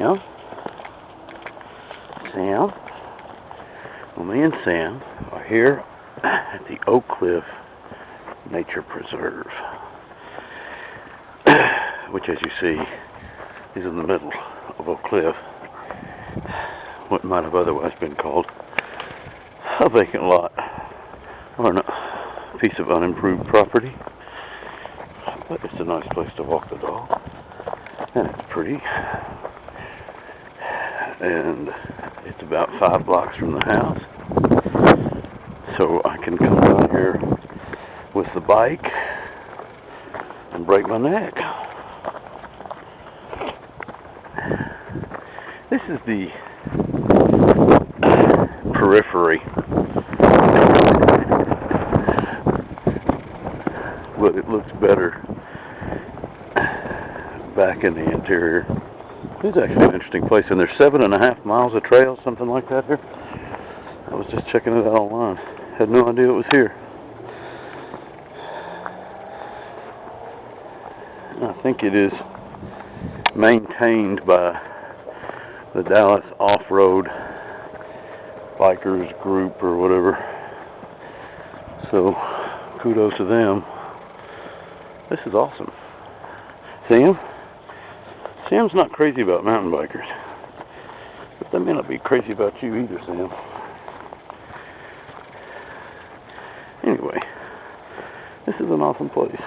Sam. Sam. Well, me and Sam are here at the Oak Cliff Nature Preserve, which, as you see, is in the middle of Oak Cliff, what might have otherwise been called a vacant lot or a piece of unimproved property. But it's a nice place to walk the dog, and it's pretty, and it's about 5 blocks from the house, so I can come down here with the bike and break my neck. This is the periphery, but it looks better back in the interior. It's actually an interesting place, and there's 7.5 miles of trail, something like that here. I was just checking it out online. Had no idea it was here. I think it is maintained by the Dallas Off-Road Bikers Group or whatever. So, kudos to them. This is awesome. Sam's not crazy about mountain bikers, but they may not be crazy about you either, Sam. Anyway, this is an awesome place.